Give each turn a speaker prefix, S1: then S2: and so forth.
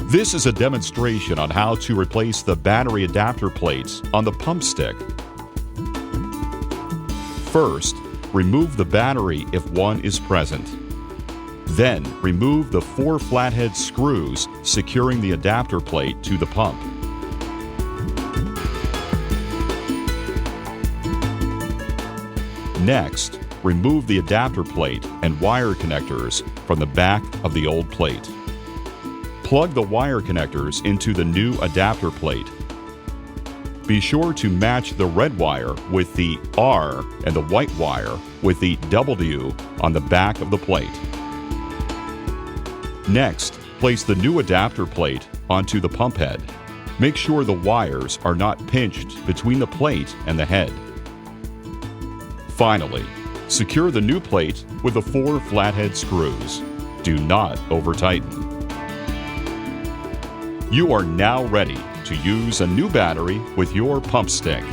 S1: This is a demonstration on how to replace the battery adapter plates on the pump stick. First, remove the battery if one is present. Then, remove the 4 flathead screws securing the adapter plate to the pump. Next, remove the adapter plate and wire connectors from the back of the old plate. Plug the wire connectors into the new adapter plate. Be sure to match the red wire with the R and the white wire with the W on the back of the plate. Next, place the new adapter plate onto the pump head. Make sure the wires are not pinched between the plate and the head. Finally, secure the new plate with the 4 flathead screws. Do not over-tighten. You are now ready to use a new battery with your pump stick.